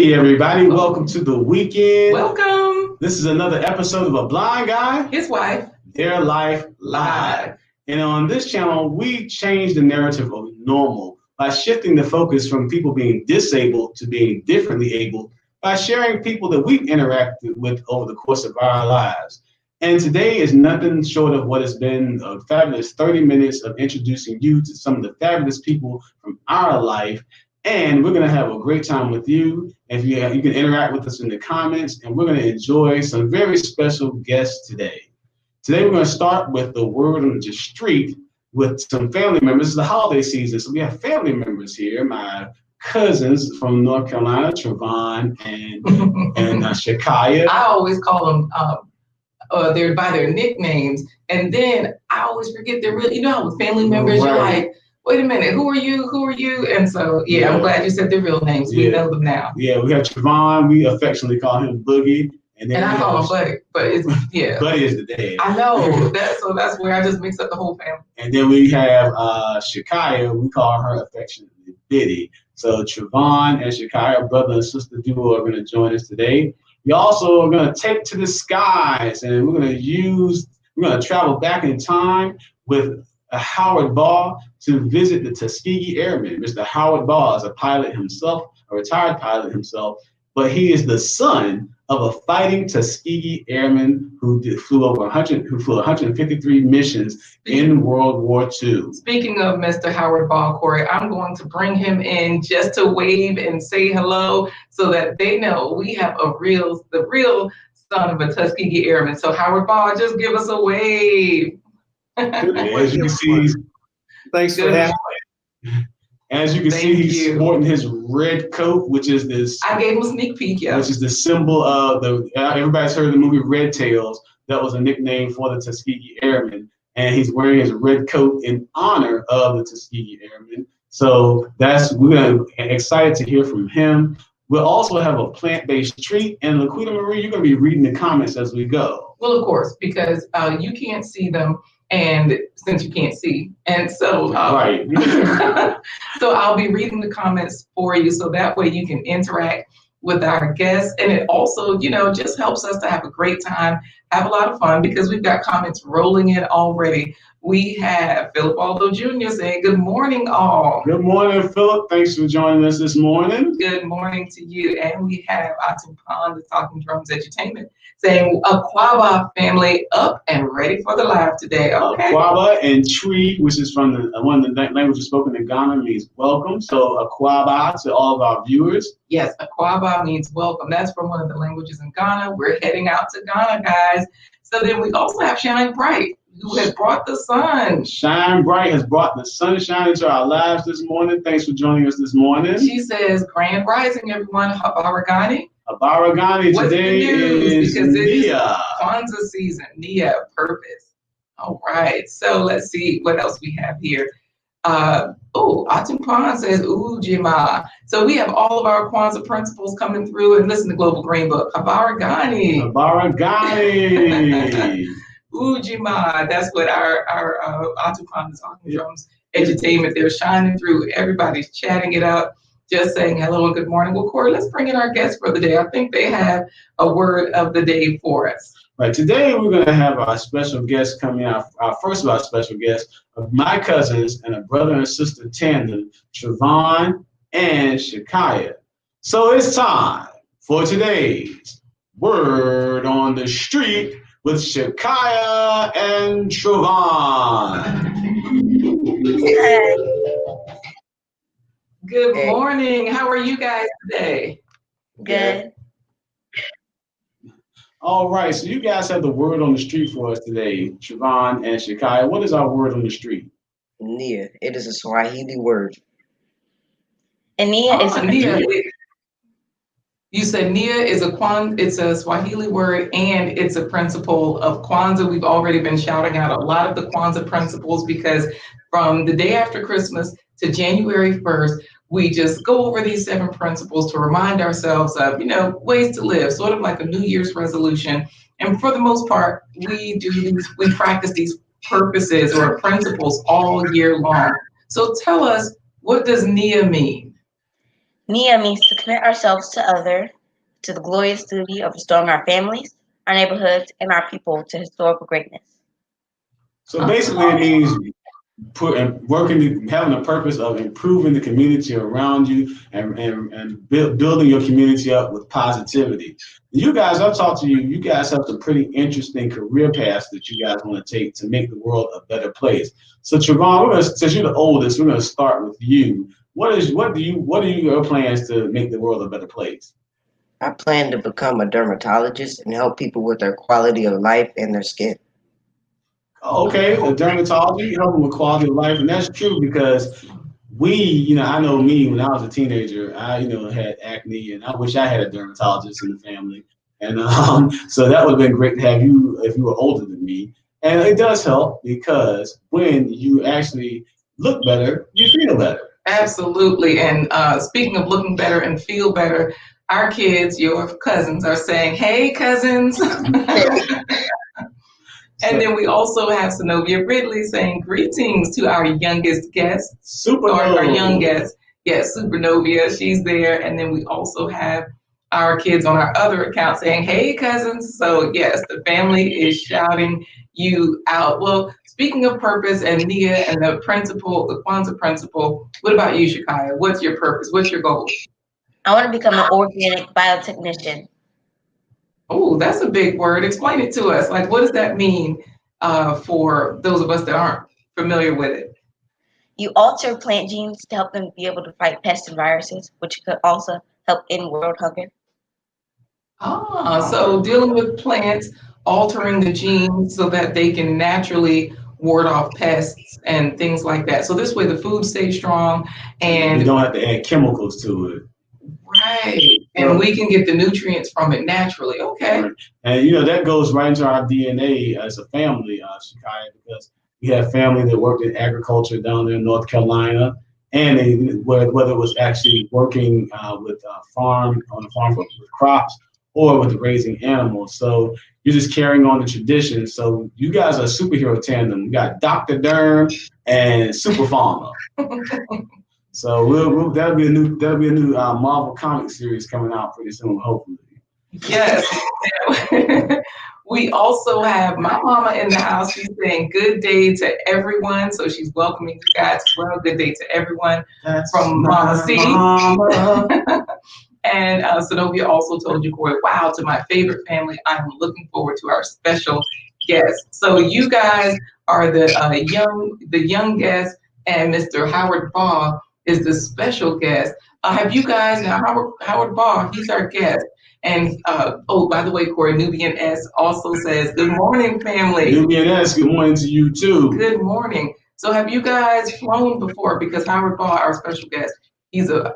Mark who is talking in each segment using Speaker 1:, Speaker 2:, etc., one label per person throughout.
Speaker 1: Hey everybody, welcome to the weekend.
Speaker 2: Welcome.
Speaker 1: This is another episode of A Blind Guy,
Speaker 2: His wife,
Speaker 1: Their Life Live. And on this channel, we change the narrative of normal by shifting the focus from people being disabled to being differently able by sharing people that we've interacted with over the course of our lives. And today is nothing short of what has been a fabulous 30 minutes of introducing you to some of the fabulous people from our life. And we're going to have a great time with you. If you can interact with us in the comments, and we're going to enjoy some very special guests today. Today, we're going to start with the word on the street with some family members. It's the holiday season, so we have family members here. My cousins from North Carolina, Trevon and Shakaya.
Speaker 2: I always call them they're by their nicknames, and then I always forget their real. You know how with family members,
Speaker 1: Right.
Speaker 2: You're like, wait a minute, who are you? Who are you? And so, I'm glad you said their real names. We know them now.
Speaker 1: Yeah, we have Trevon. We affectionately call him Boogie.
Speaker 2: And I call him Buddy, but it's,
Speaker 1: Buddy is the dad.
Speaker 2: I know, that's where I just mix up the whole family.
Speaker 1: And then we have Shakaya. We call her affectionately Biddy. So Trevon and Shakaya, brother and sister duo, are going to join us today. We also are going to take to the skies, and we're going to travel back in time with Howard Baugh to visit the Tuskegee Airmen. Mr. Howard Baugh is a pilot himself, a retired pilot himself, but he is the son of a fighting Tuskegee Airman who flew 153 missions in World War II.
Speaker 2: Speaking of Mr. Howard Baugh, Corey, I'm going to bring him in just to wave and say hello so that they know we have the real son of a Tuskegee Airman. So Howard Baugh, just give us a wave.
Speaker 1: As you can see,
Speaker 3: thanks for having me.
Speaker 1: As you can see, he's sporting his red coat, which is this.
Speaker 2: I gave him a sneak peek,
Speaker 1: Which is the symbol of everybody's heard of the movie Red Tails. That was a nickname for the Tuskegee Airmen. And he's wearing his red coat in honor of the Tuskegee Airmen. So we're excited to hear from him. We'll also have a plant-based treat. And LaQuita Marie, you're going to be reading the comments as we go.
Speaker 2: Well, of course, because you can't see them. And since you can't see, and so
Speaker 1: right.
Speaker 2: So I'll be reading the comments for you, so that way you can interact with our guests, and it also, just helps us to have a great time, have a lot of fun, because we've got comments rolling in already. We have Philip Aldo Jr. saying, "Good morning, all."
Speaker 1: Good morning, Philip. Thanks for joining us this morning.
Speaker 2: Good morning to you. And we have Atum Pond, the Talking Drums Edutainment, saying, "Aquaba family up and ready for the live today." Okay.
Speaker 1: Aquaba and Tree, which is from one of the languages spoken in Ghana, means welcome. So Aquaba to all of our viewers.
Speaker 2: Yes, Aquaba means welcome. That's from one of the languages in Ghana. We're heading out to Ghana, guys. So then we also have Shine Bright, who has brought the sun.
Speaker 1: Shine Bright has brought the sunshine into our lives this morning. Thanks for joining us this morning.
Speaker 2: She says, "Grand rising, everyone." Habaragani.
Speaker 1: Habaragani today is Nia.
Speaker 2: Kwanzaa season. Nia, purpose. All right. So let's see what else we have here. Atum Kwan says, Jima. So we have all of our Kwanzaa principles coming through, and listen to Global Green Book. Habaragani.
Speaker 1: Habaragani.
Speaker 2: Ujima, that's what our Atum Kwan, the Talking Drums Edutainment, they're shining through. Everybody's chatting it up, just saying hello and good morning. Well, Corey, let's bring in our guests for the day. I think they have a word of the day for us.
Speaker 1: Right, today we're going to have our special guest coming out. Our first of our special guests of my cousins and a brother and sister tandem, Trevon and Shakaya. So it's time for today's Word on the Street with Shakaya and Trevon.
Speaker 2: Good morning. How are you guys today?
Speaker 4: Good.
Speaker 1: All right, so you guys have the word on the street for us today, Trevon and Shakaya. What is our word on the street?
Speaker 4: Nia. It is a Swahili word.
Speaker 3: And Nia is
Speaker 2: Nia. You said Nia is it's a Swahili word, and it's a principle of Kwanzaa. We've already been shouting out a lot of the Kwanzaa principles, because from the day after Christmas to January 1st, we just go over these 7 principles to remind ourselves of, ways to live, sort of like a New Year's resolution. And for the most part, we practice these purposes or principles all year long. So tell us, what does Nia mean?
Speaker 3: Nia means to commit ourselves to other, to the glorious duty of restoring our families, our neighborhoods, and our people to historical greatness.
Speaker 1: So basically, it means having a purpose of improving the community around you and building your community up with positivity. You guys, I've talked to you. You guys have some pretty interesting career paths that you guys want to take to make the world a better place. So Trevon, since you're the oldest, we're going to start with you. What are your plans to make the world a better place?
Speaker 4: I plan to become a dermatologist and help people with their quality of life and their skin.
Speaker 1: Oh, okay, a dermatology, helping with quality of life, and that's true because I know me when I was a teenager, I had acne, and I wish I had a dermatologist in the family, and so that would have been great to have you if you were older than me, and it does help because when you actually look better, you feel better.
Speaker 2: Absolutely, and speaking of looking better and feel better, our kids, your cousins, are saying, "Hey, cousins." And then we also have Zenobia Ridley saying greetings to our youngest guest. Our young guest. Yes, Supernovia, she's there. And then we also have our kids on our other account saying, hey, cousins. So yes, the family is shouting you out. Well, speaking of purpose and Nia and the principal, the Kwanzaa principle, what about you, Shakaya? What's your purpose? What's your goal?
Speaker 3: I want to become an organic biotechnician.
Speaker 2: Oh, that's a big word. Explain it to us. Like, what does that mean for those of us that aren't familiar with it?
Speaker 3: You alter plant genes to help them be able to fight pests and viruses, which could also help end world hunger.
Speaker 2: So dealing with plants, altering the genes so that they can naturally ward off pests and things like that. So this way the food stays strong and
Speaker 1: you don't have to add chemicals to it.
Speaker 2: Right. And we can get the nutrients from it naturally. Okay.
Speaker 1: And that goes right into our DNA as a family, Shakaya, because we have family that worked in agriculture down there in North Carolina, and whether it was actually working with on a farm with crops or with raising animals. So you're just carrying on the tradition. So you guys are a superhero tandem. You got Dr. Derm and Super Farmer. So that'll be a new Marvel comic series coming out pretty soon, hopefully.
Speaker 2: Yes. We also have my mama in the house. She's saying good day to everyone. So she's welcoming you guys as well. Good day to everyone. That's from Mama C. And Zenobia also told you, Corey, wow, to my favorite family. I'm looking forward to our special guest. So you guys are the young guest, and Mr. Howard Baugh is the special guest. Have you guys, now Howard Baugh, he's our guest. And by the way, Corey, Nubian S also says, good morning, family.
Speaker 1: Nubian S, good morning to you too.
Speaker 2: Good morning. So have you guys flown before? Because Howard Baugh, our special guest,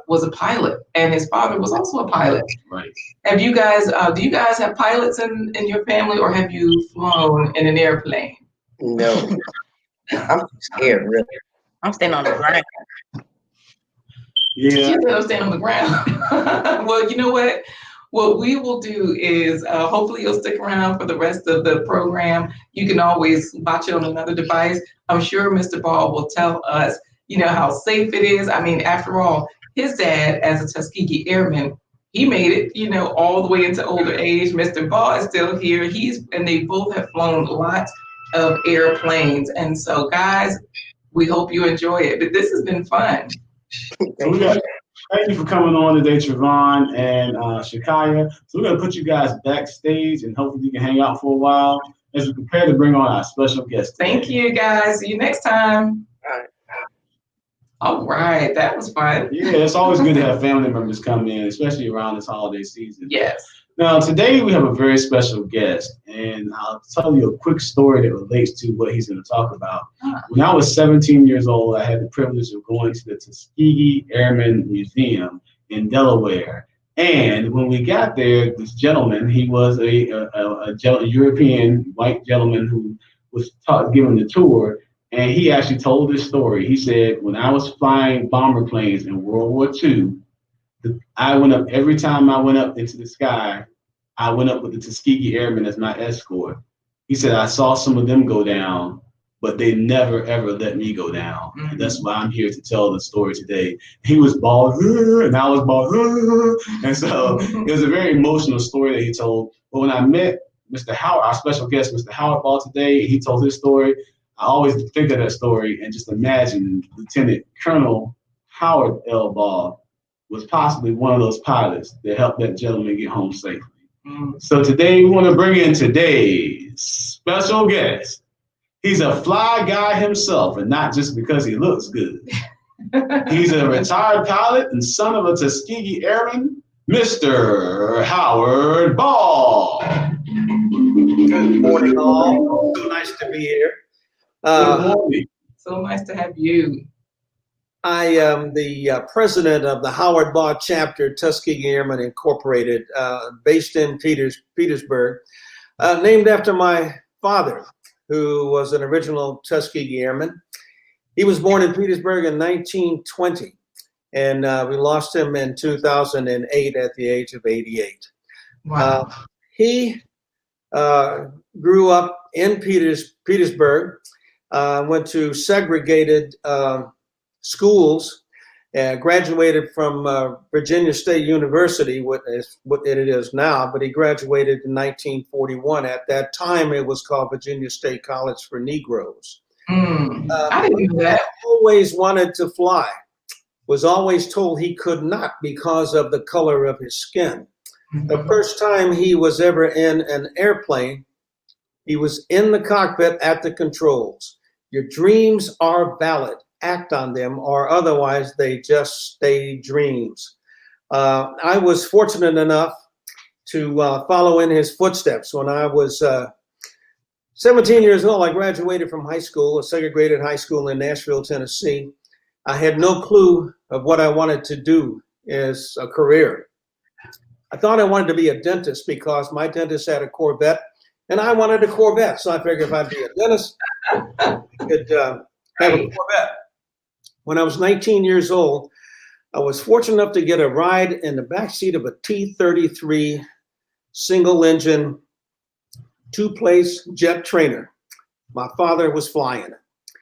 Speaker 2: was a pilot, and his father was also a pilot.
Speaker 1: Right.
Speaker 2: Have you guys, do you guys have pilots in your family, or have you flown in an airplane?
Speaker 4: No. I'm scared, really.
Speaker 3: I'm staying on the ground.
Speaker 2: Yeah. You know, staying on the ground. Well, you know what? What we will do is hopefully you'll stick around for the rest of the program. You can always watch it on another device. I'm sure Mr. Baugh will tell us, how safe it is. I mean, after all, his dad, as a Tuskegee Airman, he made it, all the way into older age. Mr. Baugh is still here. And they both have flown lots of airplanes. And so, guys, we hope you enjoy it. But this has been fun.
Speaker 1: Thank you for coming on today, Trevon and Shakaya. So we're going to put you guys backstage, and hopefully you can hang out for a while as we prepare to bring on our special guest today.
Speaker 2: Thank you, guys. See you next time.
Speaker 4: All right.
Speaker 2: All right. That was fun.
Speaker 1: Yeah, it's always good to have family members come in, especially around this holiday season.
Speaker 2: Yes.
Speaker 1: Now, today we have a very special guest, and I'll tell you a quick story that relates to what he's going to talk about. When I was 17 years old, I had the privilege of going to the Tuskeegee Airman Museum in Delaware. And when we got there, this gentleman, he was a European white gentleman who was given the tour, and he actually told this story. He said, when I was flying bomber planes in World War II, I went up every time I went up into the sky. I went up with the Tuskegee Airmen as my escort. He said I saw some of them go down, but they never ever let me go down. And that's why I'm here to tell the story today. He was bald, and I was bald, and so it was a very emotional story that he told. But when I met Mr. Howard, our special guest, Mr. Howard Baugh today, he told his story. I always think of that story and just imagine Lieutenant Colonel Howard L. Baugh was possibly one of those pilots that helped that gentleman get home safely. So today we want to bring in today's special guest. He's a fly guy himself, and not just because he looks good. He's a retired pilot and son of a Tuskegee Airman, Mr. Howard Baugh.
Speaker 5: Good morning, all. So nice to be here.
Speaker 1: Good morning.
Speaker 2: So nice to have you.
Speaker 5: I am the president of the Howard Baugh chapter, Tuskegee Airmen Incorporated, based in Petersburg, named after my father, who was an original Tuskegee Airman. He was born in Petersburg in 1920, and we lost him in 2008 at the age of 88.
Speaker 2: Wow.
Speaker 5: He grew up in Petersburg, went to segregated schools, graduated from Virginia State University, what it is now, but he graduated in 1941. At that time, it was called Virginia State College for Negroes.
Speaker 2: I didn't know that.
Speaker 5: Always wanted to fly, was always told he could not because of the color of his skin. The first time he was ever in an airplane, he was in the cockpit at the controls. Your dreams are valid. Act on them, or otherwise they just stay dreams. I was fortunate enough to follow in his footsteps. When I was 17 years old, I graduated from high school, a segregated high school in Nashville, Tennessee. I had no clue of what I wanted to do as a career. I thought I wanted to be a dentist because my dentist had a Corvette, and I wanted a Corvette. So I figured if I'd be a dentist, I could have a Corvette. When I was 19 years old, I was fortunate enough to get a ride in the backseat of a T-33 single-engine, two-place jet trainer. My father was flying it.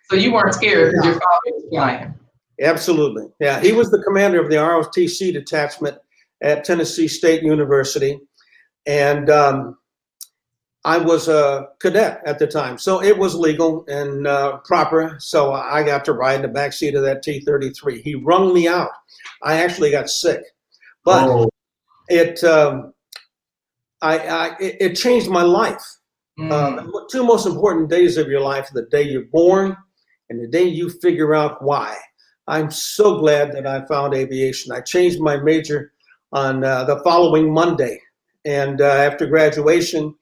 Speaker 2: So you weren't scared because your father was flying?
Speaker 5: Absolutely. Yeah, he was the commander of the ROTC detachment at Tennessee State University. And I was a cadet at the time, so it was legal and proper. So I got to ride in the backseat of that T-33. He wrung me out. I actually got sick, but it changed my life. The two most important days of your life are the day you're born and the day you figure out why. I'm so glad that I found aviation. I changed my major on the following Monday, and after graduation,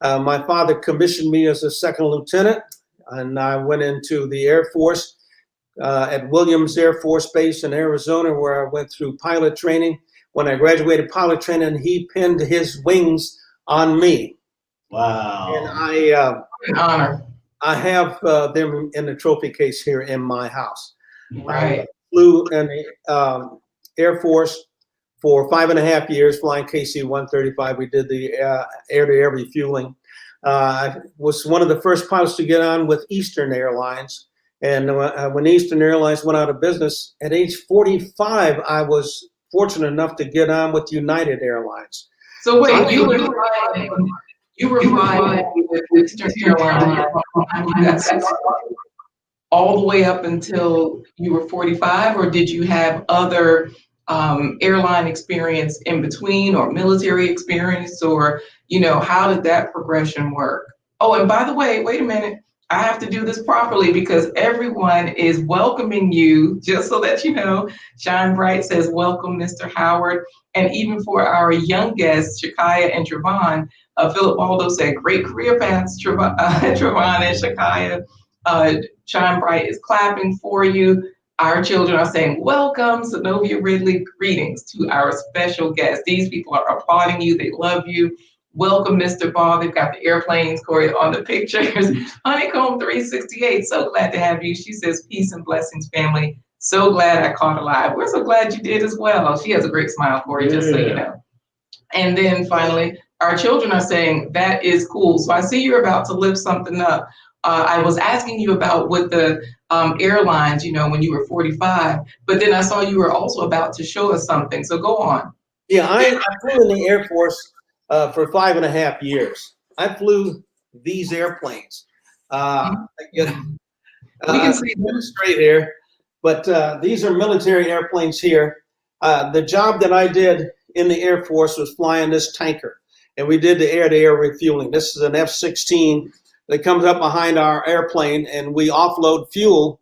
Speaker 5: my father commissioned me as a second lieutenant, and I went into the Air Force at Williams Air Force Base in Arizona, where I went through pilot training. When I graduated pilot training, he pinned his wings on me.
Speaker 1: Wow.
Speaker 5: And
Speaker 2: An honor.
Speaker 5: I have them in the trophy case here in my house.
Speaker 2: Right.
Speaker 5: I flew in the Air Force for 5.5 years, flying KC-135. We did the air-to-air refueling. I was one of the first pilots to get on with Eastern Airlines. And when Eastern Airlines went out of business, at age 45, I was fortunate enough to get on with United Airlines.
Speaker 2: So wait, you were flying with Eastern Airlines all the way up until you were 45, or did you have other airline experience in between, or military experience, or, how did that progression work? Oh, and by the way, wait a minute, I have to do this properly because everyone is welcoming you, just so that you know. Shine Bright says, welcome, Mr. Howard. And even for our young guests, Shakaya and Trevon, Philip Waldo said, great career paths, Trevon and Shakaya. Chime Bright is clapping for you. Our children are saying, welcome, Zenobia Ridley, greetings to our special guest. These people are applauding you. They love you. Welcome, Mr. Baugh. They've got the airplanes, Corey, on the pictures. Honeycomb 368, so glad to have you. She says, peace and blessings, family. So glad I caught alive. We're so glad you did as well. She has a great smile, Corey, just so you know. And then finally, our children are saying that is cool. So I see you're about to lift something up. I was asking you about with the airlines, when you were 45, but then I saw you were also about to show us something. So go on.
Speaker 5: Yeah, I flew in the Air Force for 5.5 years. I flew these airplanes. We
Speaker 2: can see them
Speaker 5: straight here, but these are military airplanes here. The job that I did in the Air Force was flying this tanker, and we did the air-to-air refueling. This is an F-16 that comes up behind our airplane, and we offload fuel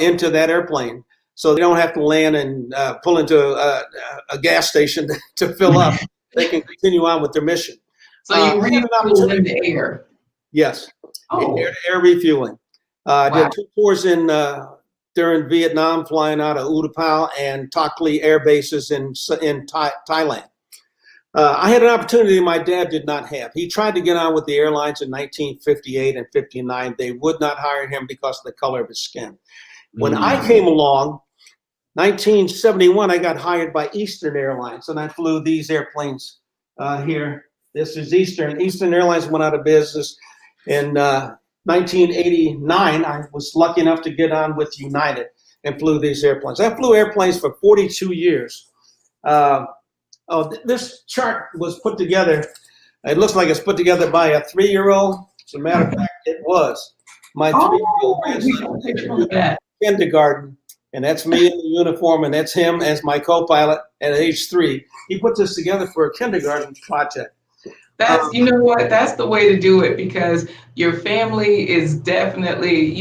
Speaker 5: into that airplane, so they don't have to land and pull into a gas station to fill up. They can continue on with their mission.
Speaker 2: So you refuel in the air?
Speaker 5: Yes.
Speaker 2: Oh.
Speaker 5: Air refueling. I did 2 tours during Vietnam, flying out of Utapao and Tak Lee air bases in Thailand. I had an opportunity my dad did not have. He tried to get on with the airlines in 1958 and 59. They would not hire him because of the color of his skin. When I came along, 1971, I got hired by Eastern Airlines, and I flew these airplanes here. This is Eastern. Eastern Airlines went out of business in 1989. I was lucky enough to get on with United and flew these airplanes. I flew airplanes for 42 years. This chart was put together. It looks like it's put together by a 3-year-old. As a matter of fact, it was. My 3-year-old grandson, kindergarten, and that's me in the uniform, and that's him as my co-pilot at age 3. He put this together for a kindergarten project.
Speaker 2: That's, you know what, that's the way to do it, because your family is definitely,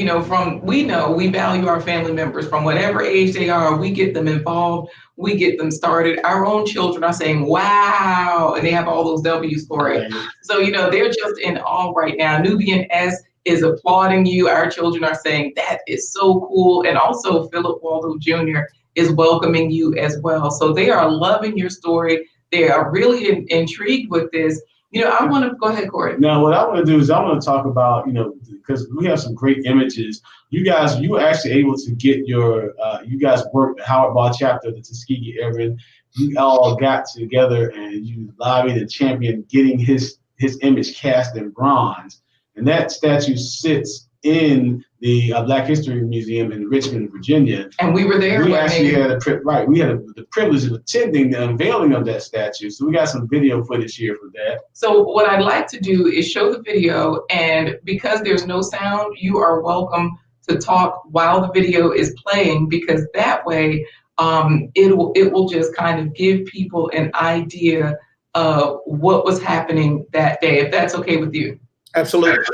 Speaker 2: we value our family members from whatever age they are. We get them involved. We get them started. Our own children are saying, wow, and they have all those W's for it. So, they're just in awe right now. Nubian S is applauding you. Our children are saying that is so cool. And also Philip Waldo Jr. is welcoming you as well. So they are loving your story. They are really intrigued with this. I want to go ahead, Corey.
Speaker 1: Now, what I want to do is I want to talk about, because we have some great images. You were actually able to get you guys worked the Howard Baugh chapter of the Tuskegee Airmen. You all got together and you lobbied and championed getting his image cast in bronze. And that statue sits in the Black History Museum in Richmond, Virginia.
Speaker 2: And we were there.
Speaker 1: We actually had the privilege of attending the unveiling of that statue. So we got some video footage here for that.
Speaker 2: So what I'd like to do is show the video, and because there's no sound, you are welcome to talk while the video is playing, because that way it will just kind of give people an idea of what was happening that day, if that's okay with you.
Speaker 5: Absolutely.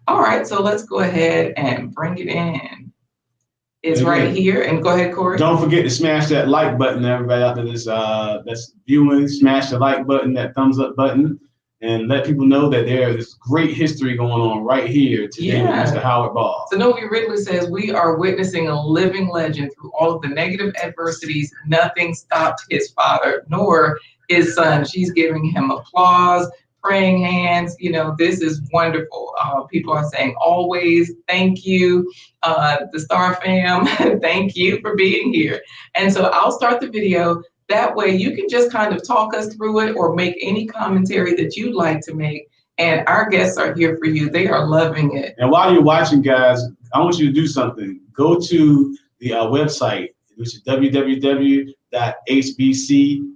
Speaker 2: All right, so let's go ahead and bring it in. It's right here, and go ahead, Corey.
Speaker 1: Don't forget to smash that like button, everybody out there that's viewing. Smash the like button, that thumbs up button, and let people know that there is great history going on right here today with Mr. Howard Baugh.
Speaker 2: So Novi Ridley says, we are witnessing a living legend through all of the negative adversities. Nothing stopped his father nor his son. She's giving him applause. Praying hands, this is wonderful. People are saying always, thank you. The Star fam, thank you for being here. And so I'll start the video. That way you can just kind of talk us through it or make any commentary that you'd like to make. And our guests are here for you. They are loving it.
Speaker 1: And while you're watching, guys, I want you to do something. Go to the website, which is www.hbc.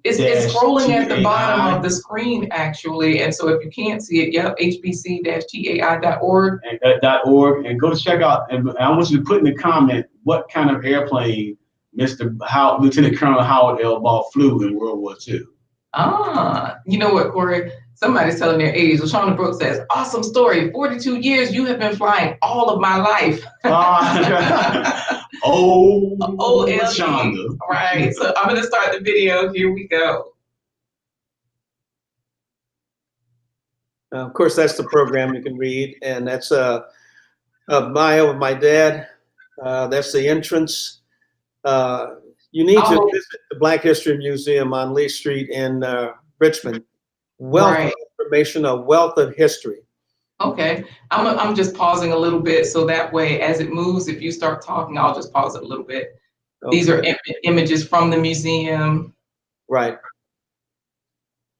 Speaker 2: It's scrolling at the bottom of the screen, actually. And so if you can't see it, hbc-tai.org.
Speaker 1: And go check out. And I want you to put in the comment what kind of airplane Lieutenant Colonel Howard L. Baugh flew in World War II.
Speaker 2: You know what, Corey? Somebody's telling their age. LaShawna Brooks says, awesome story. 42 years, you have been flying all of my life. LaShawna. Right. So I'm going to start the video. Here we go.
Speaker 5: Of course, that's the program you can read. And that's a bio of my dad. That's the entrance. You need to visit the Black History Museum on Lee Street in Richmond. Wealth of information, a wealth of history.
Speaker 2: Okay, I'm just pausing a little bit so that way as it moves, if you start talking, I'll just pause it a little bit. Okay. These are images from the museum.
Speaker 5: Right.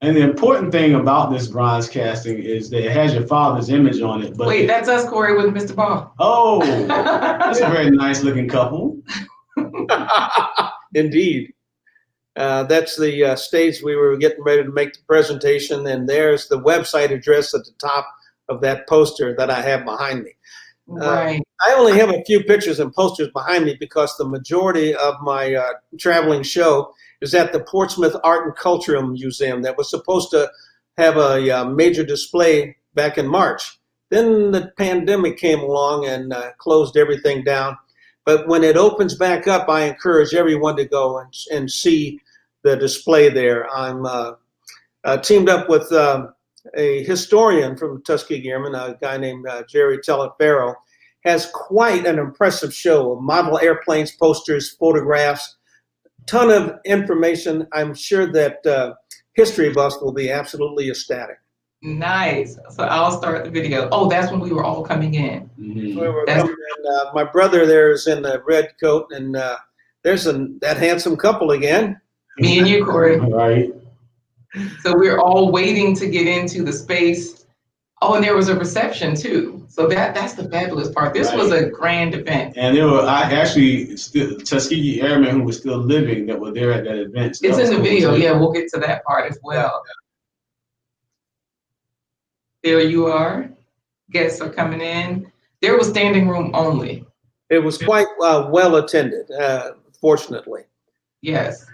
Speaker 1: And the important thing about this bronze casting is that it has your father's image on it. But
Speaker 2: wait, that's us, Corey, with Mr. Baugh.
Speaker 1: Oh, that's a very nice looking couple.
Speaker 5: Indeed. That's the stage we were getting ready to make the presentation, and there's the website address at the top of that poster that I have behind me.
Speaker 2: Right.
Speaker 5: I only have a few pictures and posters behind me because the majority of my traveling show is at the Portsmouth Art and Cultural Museum that was supposed to have a major display back in March. Then the pandemic came along and closed everything down. But when it opens back up, I encourage everyone to go and see the display there. I'm teamed up with a historian from Tuskegee Airman, a guy named Jerry Telefaro, has quite an impressive show of model airplanes, posters, photographs, ton of information. I'm sure that history buffs will be absolutely ecstatic.
Speaker 2: Nice. So I'll start the video. Oh, that's when we were all coming in.
Speaker 5: We were coming in, my brother there is in the red coat, and there's that handsome couple again.
Speaker 2: Me and you, Corey.
Speaker 1: Right.
Speaker 2: So we're all waiting to get into the space. Oh, and there was a reception too. So that's the fabulous part. This was a grand event.
Speaker 1: And there were actually still Tuskegee Airmen who were still living that were there at that event. So
Speaker 2: It's
Speaker 1: that
Speaker 2: in the
Speaker 1: was cool
Speaker 2: video.
Speaker 1: too.
Speaker 2: Yeah, we'll get to that part as well. There you are. Guests are coming in. There was standing room only.
Speaker 5: It was quite well attended, fortunately.
Speaker 2: Yes.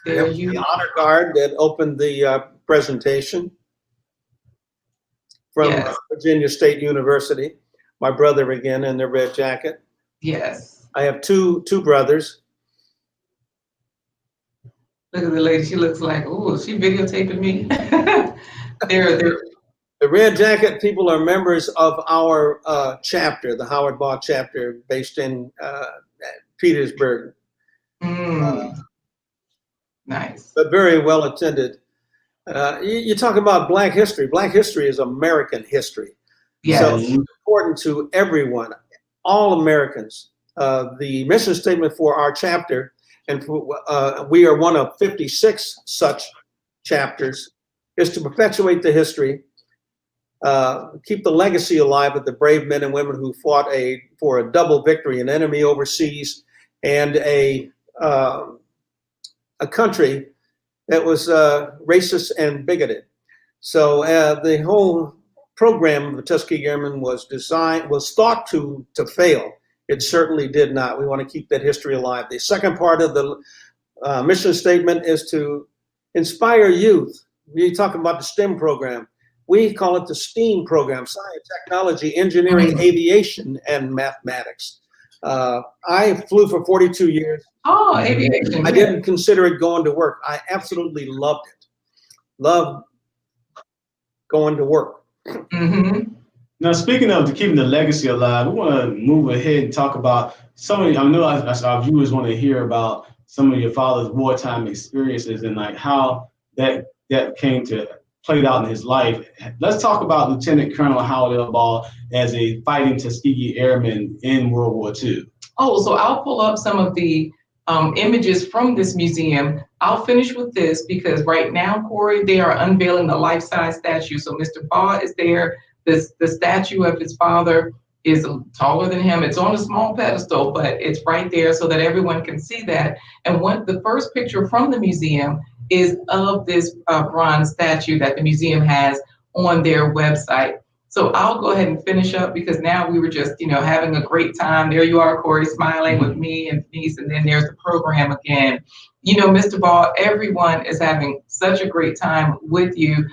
Speaker 5: The
Speaker 2: There you
Speaker 5: honor guard that opened the presentation from
Speaker 2: Yes.
Speaker 5: Virginia State University. My brother again in the red jacket.
Speaker 2: Yes.
Speaker 5: I have two brothers.
Speaker 2: Look at the lady. She looks like, oh, she videotaping me. They're
Speaker 5: The red jacket people are members of our chapter, the Howard Baugh chapter, based in Petersburg.
Speaker 2: nice.
Speaker 5: But very well attended. You talk about Black history. Black history is American history.
Speaker 2: Yes.
Speaker 5: So it's important to everyone, all Americans. The mission statement for our chapter, and we are one of 56 such chapters, is to perpetuate the history, keep the legacy alive of the brave men and women who fought for a double victory, an enemy overseas and a country that was racist and bigoted. So the whole program of the Tuskegee Airmen was thought to fail. It certainly did not. We want to keep that history alive. The second part of the mission statement is to inspire youth. We talk about the STEM program. We call it the STEAM program: science, technology, engineering, aviation, and mathematics. I flew for 42 years.
Speaker 2: Oh, aviation.
Speaker 5: I didn't consider it going to work. I absolutely loved it. Loved going to work.
Speaker 2: Mm-hmm.
Speaker 1: Now, speaking of keeping the legacy alive, we want to move ahead and talk about some of. I know our viewers want to hear about some of your father's wartime experiences and like how that came to played out in his life. Let's talk about Lieutenant Colonel Howard L. Baugh as a fighting Tuskegee Airman in World War II.
Speaker 2: Oh, so I'll pull up some of the images from this museum. I'll finish with this because right now, Corey, they are unveiling the life-size statue. So Mr. Baugh is there. The statue of his father is taller than him. It's on a small pedestal, but it's right there so that everyone can see that. And the first picture from the museum is of this bronze statue that the museum has on their website. So I'll go ahead and finish up because now we were just, having a great time. There you are, Corey, smiling with me and Denise, and then there's the program again. Mr. Baugh, everyone is having such a great time with you.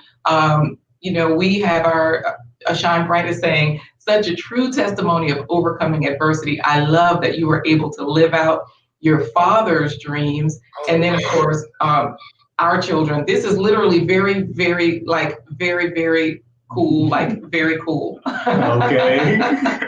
Speaker 2: We have our Shine Bright is saying, such a true testimony of overcoming adversity. I love that you were able to live out your father's dreams. And then, of course, our children. This is literally very, very, very, very cool, very cool.
Speaker 1: Okay.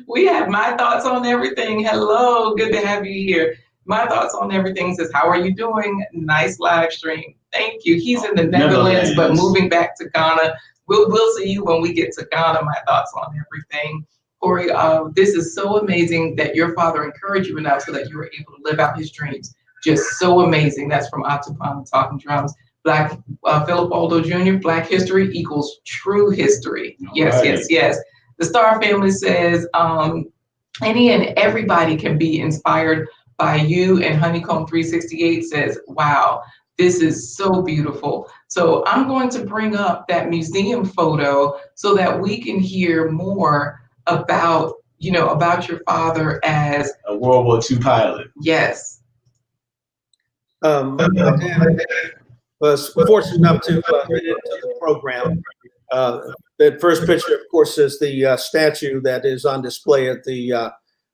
Speaker 2: We have my thoughts on everything. Hello, good to have you here. My thoughts on everything says, how are you doing? Nice live stream. Thank you. He's in the Netherlands, but moving back to Ghana. We'll see you when we get to Ghana. My thoughts on everything. Corey, this is so amazing that your father encouraged you enough so that you were able to live out his dreams. Just so amazing. That's from Octopon Talking Drums. Black Philip Waldo Jr., Black history equals true history. Yes,
Speaker 1: Right.
Speaker 2: yes, yes. The Star family says, any and everybody can be inspired by you. And Honeycomb 368 says, wow, this is so beautiful. So I'm going to bring up that museum photo so that we can hear more about, about your father as
Speaker 1: a World War II pilot.
Speaker 2: Yes.
Speaker 5: My dad was fortunate enough to get into the program. The first picture, of course, is the statue that is on display at the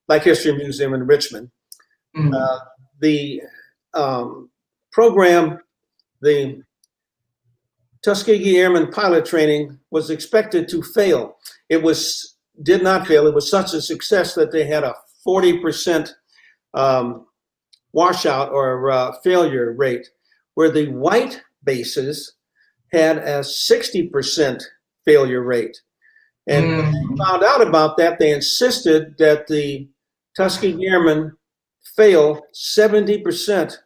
Speaker 5: Black History Museum in Richmond.
Speaker 2: Mm-hmm.
Speaker 5: The program, the Tuskegee Airman pilot training, was expected to fail. It did not fail. It was such a success that they had a 40% washout or failure rate, where the white bases had a 60% failure rate. And when they found out about that, they insisted that the Tuskegee Airmen fail 70%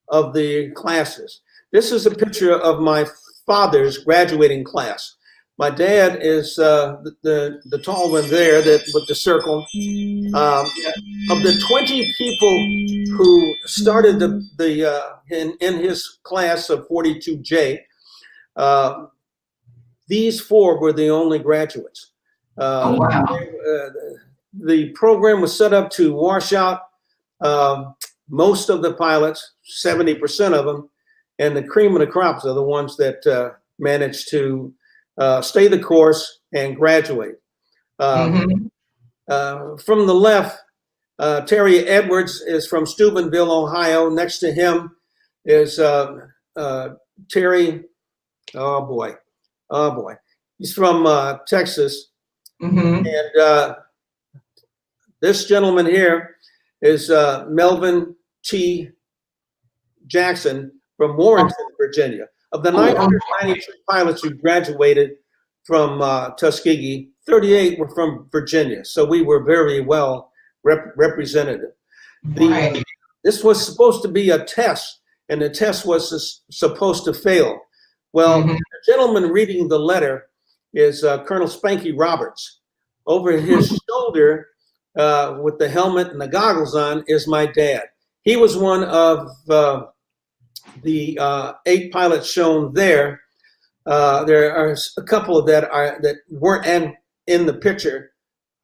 Speaker 5: of the classes. This is a picture of my father's graduating class. My dad is the tall one there with the circle. Of the 20 people who started in his class of 42J, these 4 were the only graduates.
Speaker 2: Oh, wow.
Speaker 5: The program was set up to wash out most of the pilots, 70% of them, and the cream of the crops are the ones that managed to stay the course and graduate. From the left, Terry Edwards is from Steubenville, Ohio. Next to him is Terry. Oh boy. He's from Texas. And this gentleman here is Melvin T. Jackson from Warrenton, Virginia. Of the 992 pilots who graduated from Tuskegee, 38 were from Virginia. So we were very well represented. This was supposed to be a test, and the test was supposed to fail. Well, the gentleman reading the letter is Colonel Spanky Roberts. Over his shoulder, with the helmet and the goggles on, is my dad. He was one of the 8 pilots shown there. There are a couple that weren't in the picture,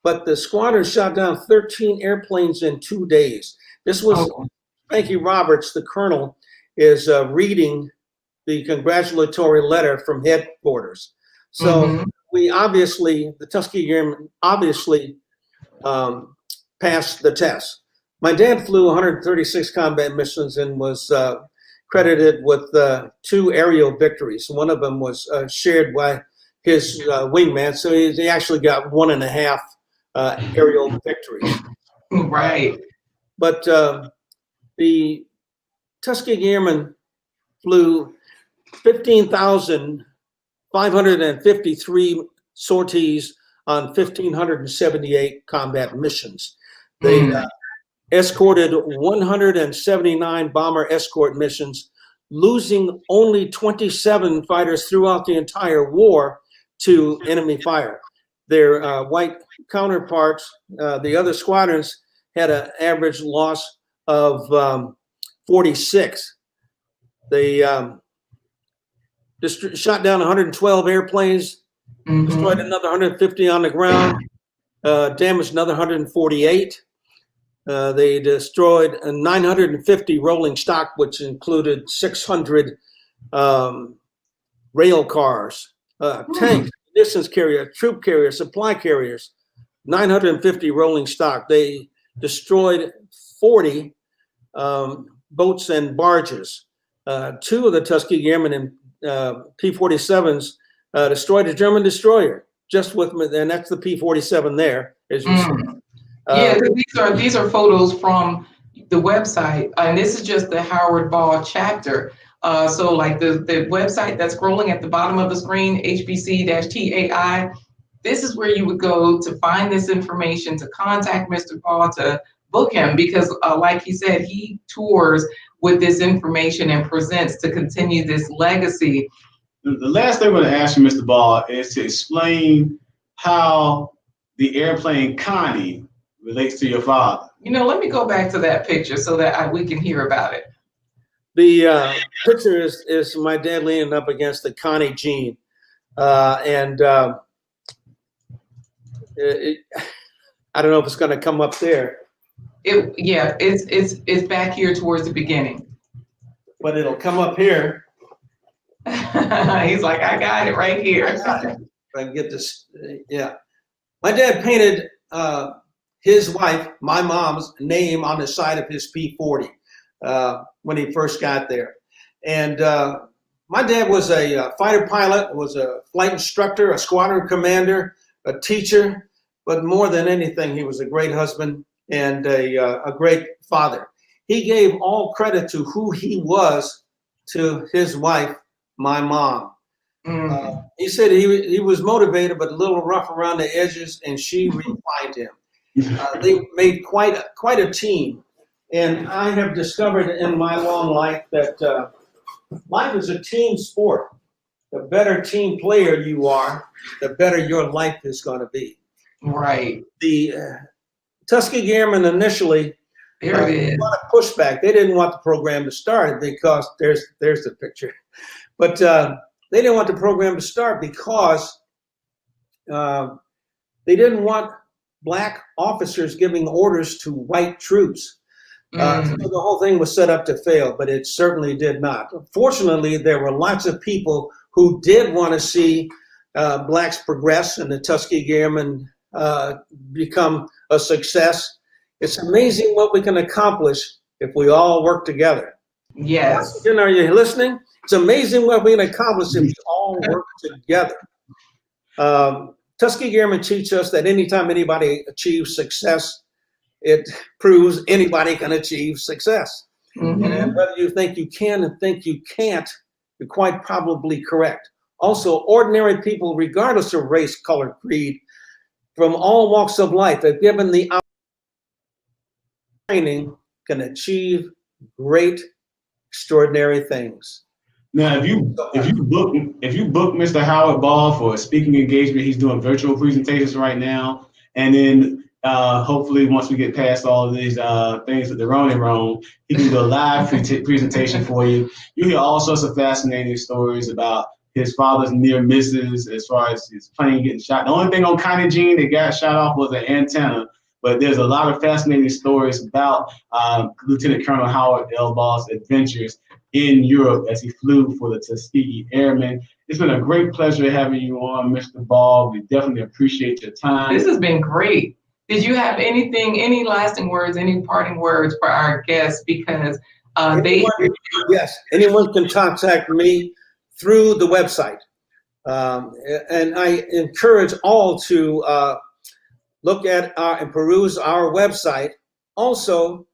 Speaker 5: but the squadron shot down 13 airplanes in 2 days. This was Spanky Roberts, the colonel, is reading the congratulatory letter from headquarters. So the Tuskegee Airmen obviously passed the test. My dad flew 136 combat missions and was credited with 2 aerial victories. One of them was shared by his wingman, so he actually got 1.5 aerial victories.
Speaker 2: Right.
Speaker 5: But the Tuskegee Airmen flew 15,553 sorties on 1,578 combat missions. They escorted 179 bomber escort missions, losing only 27 fighters throughout the entire war to enemy fire. Their white counterparts, the other squadrons, had an average loss of 46. They shot down 112 airplanes, destroyed another 150 on the ground, damaged another 148. They destroyed 950 rolling stock, which included 600 rail cars, tanks, distance carrier, troop carriers, supply carriers, 950 rolling stock. They destroyed 40 boats and barges. 2 of the Tuskegee Airmen in P-47s destroyed a German destroyer, and that's the P-47 there, as you see.
Speaker 2: Yeah, these are photos from the website, and this is just the Howard Baugh chapter. So like the website that's scrolling at the bottom of the screen, HBC-TAI, this is where you would go to find this information, to contact Mr. Baugh, to book him because, like he said, he tours with this information and presents to continue this legacy.
Speaker 1: The last thing I'm going to ask you, Mr. Baugh, is to explain how the airplane Connie relates to your father.
Speaker 2: You know, let me go back to that picture so that we can hear about it.
Speaker 5: The picture is my dad leaning up against the Connie Jean. I don't know if it's going to come up there.
Speaker 2: It's back here towards the beginning.
Speaker 5: But it'll come up here.
Speaker 2: He's like, I got it right here.
Speaker 5: If I can get this, yeah. My dad painted his wife, my mom's name on the side of his P-40 when he first got there. And my dad was a fighter pilot, was a flight instructor, a squadron commander, a teacher, but more than anything, he was a great husband and a great father. He gave all credit to who he was to his wife, my mom. He said he was motivated, but a little rough around the edges, and she refined him. They made quite a team. And I have discovered in my long life that life is a team sport. The better team player you are, the better your life is going to be.
Speaker 2: Right.
Speaker 5: The Tuskegee Airmen initially,
Speaker 2: there it is.
Speaker 5: A lot of pushback. They didn't want the program to start because there's the picture. But they didn't want the program to start because they didn't want black officers giving orders to white troops. So the whole thing was set up to fail, but it certainly did not. Fortunately, there were lots of people who did want to see blacks progress and the Tuskegee Airmen become a success. It's amazing what we can accomplish if we all work together.
Speaker 2: Yes.
Speaker 5: Are you listening? It's amazing what we can accomplish if we all work together. Tuskegee Airmen teach us that anytime anybody achieves success, it proves anybody can achieve success. And whether you think you can and think you can't, you're quite probably correct. Also, ordinary people, regardless of race, color, creed, from all walks of life, if given the training, can achieve great, extraordinary things.
Speaker 1: Now, if you book Mr. Howard Baugh for a speaking engagement, he's doing virtual presentations right now, and then hopefully once we get past all of these things with the Rome, he can do a live presentation for you. You hear all sorts of fascinating stories about his father's near misses as far as his plane getting shot. The only thing on Connie Jean that got shot off was an antenna, but there's a lot of fascinating stories about Lieutenant Colonel Howard L. Baugh's adventures in Europe as he flew for the Tuskegee Airmen. It's been a great pleasure having you on, Mr. Baugh. We definitely appreciate your time.
Speaker 2: This has been great. Did you have any lasting words, any parting words for our guests? Because
Speaker 5: yes, anyone can contact me through the website. And I encourage all to look at and peruse our website. Also,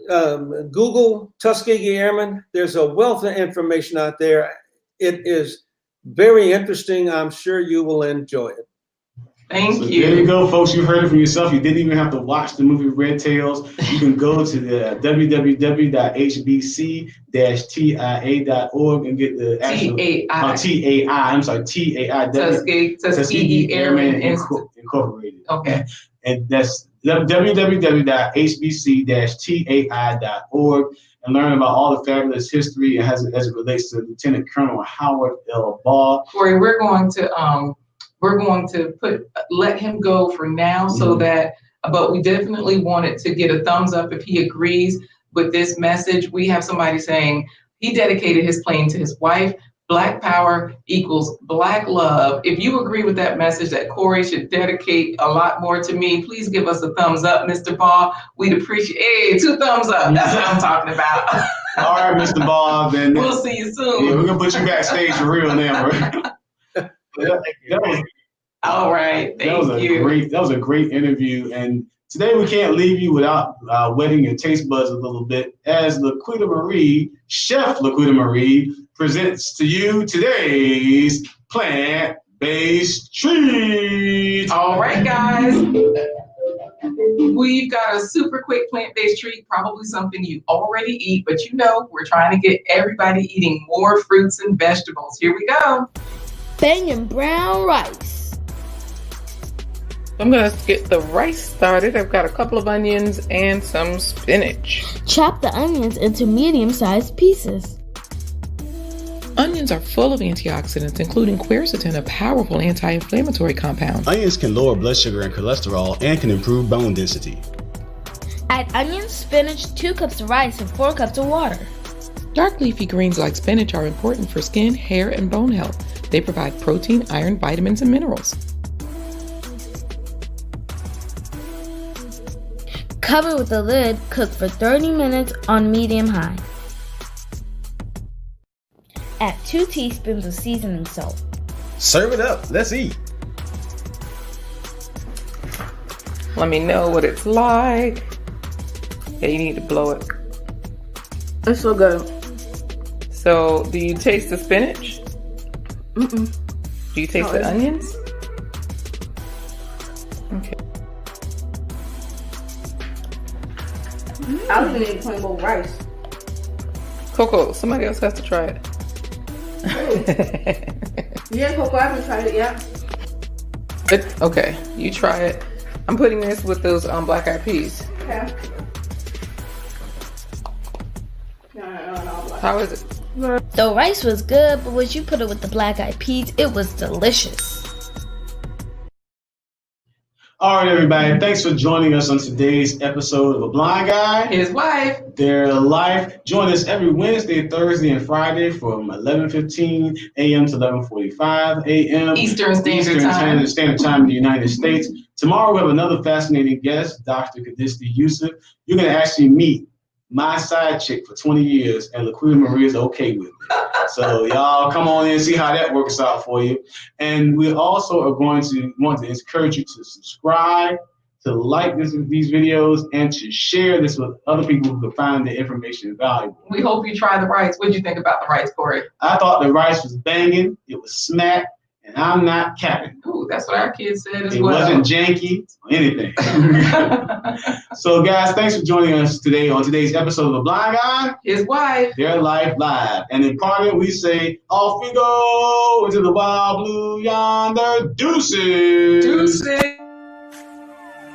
Speaker 5: Google Tuskegee Airmen. There's a wealth of information out there. It is very interesting. I'm sure you will enjoy it.
Speaker 2: Thank you.
Speaker 1: There you go, folks. You heard it from yourself. You didn't even have to watch the movie Red Tails. You can go to the www.hbc-tia.org and get the actual
Speaker 2: Tuskegee Airmen
Speaker 1: Incorporated.
Speaker 2: Okay.
Speaker 1: And that's www.hbc-tai.org and learn about all the fabulous history as it relates to Lieutenant Colonel Howard L. Baugh.
Speaker 2: Corey, we're going to let him go for now so that, but we definitely wanted to get a thumbs up if he agrees with this message. We have somebody saying he dedicated his plane to his wife. Black power equals black love. If you agree with that message that Corey should dedicate a lot more to me, please give us a thumbs up, Mr. Baugh. We'd appreciate, hey, 2 thumbs up. That's what I'm talking about.
Speaker 1: All right, Mr. Baugh, then
Speaker 2: we'll see you soon.
Speaker 1: Yeah, we're gonna put you backstage for real now, right?
Speaker 2: All right, thank you.
Speaker 1: That was a great interview, and today we can't leave you without wetting your taste buds a little bit as LaQuita Marie, Chef LaQuita Marie, presents to you today's plant-based treat.
Speaker 2: All right, guys. We've got a super quick plant-based treat, probably something you already eat, but you know we're trying to get everybody eating more fruits and vegetables. Here we go.
Speaker 6: Banging brown rice.
Speaker 7: I'm gonna get the rice started. I've got a couple of onions and some spinach.
Speaker 6: Chop the onions into medium-sized pieces.
Speaker 7: Onions are full of antioxidants, including quercetin, a powerful anti-inflammatory compound.
Speaker 1: Onions can lower blood sugar and cholesterol and can improve bone density.
Speaker 6: Add onions, spinach, 2 cups of rice, and 4 cups of water.
Speaker 7: Dark leafy greens like spinach are important for skin, hair, and bone health. They provide protein, iron, vitamins, and minerals.
Speaker 6: Cover with the lid, cook for 30 minutes on medium-high. Add 2 teaspoons of seasoning salt.
Speaker 1: Serve it up. Let's eat.
Speaker 7: Let me know what it's like. Yeah, you need to blow it.
Speaker 6: It's so good.
Speaker 7: So, do you taste the spinach?
Speaker 6: Mm-mm.
Speaker 7: Do you taste the onions? Okay.
Speaker 6: I was gonna eat plain bowl rice.
Speaker 7: Coco, somebody else has to try it.
Speaker 6: Yeah, Coco, I haven't tried it yet.
Speaker 7: Okay, you try it. I'm putting this with those black eyed peas.
Speaker 6: Okay. No.
Speaker 7: How is it?
Speaker 6: The rice was good, but when you put it with the black eyed peas, it was delicious.
Speaker 1: All right, everybody. Thanks for joining us on today's episode of A Blind Guy,
Speaker 2: His wife.
Speaker 1: Their Life. Join us every Wednesday, Thursday, and Friday from 11:15 a.m. to 11:45 a.m.
Speaker 2: Eastern Standard Time.
Speaker 1: Standard Time in the United States. Tomorrow we have another fascinating guest, Dr. Kadisti Yusuf. You're going to actually meet my side chick for 20 years, and LaQuita Marie is okay with it. So y'all come on in and see how that works out for you. And we also are want to encourage you to subscribe, to like these videos, and to share this with other people who can find the information valuable.
Speaker 2: We hope you try the rice. What did you think about the rice, Corey?
Speaker 1: I thought the rice was banging. It was smack. And I'm not capping.
Speaker 2: Ooh, that's what our kids said as
Speaker 1: it
Speaker 2: well.
Speaker 1: It wasn't janky or anything. So, guys, thanks for joining us today on today's episode of The Blind Guy,
Speaker 2: His wife,
Speaker 1: Their Life Live. And in parting, we say, off we go into the wild blue yonder. Deuces.
Speaker 2: Deuces.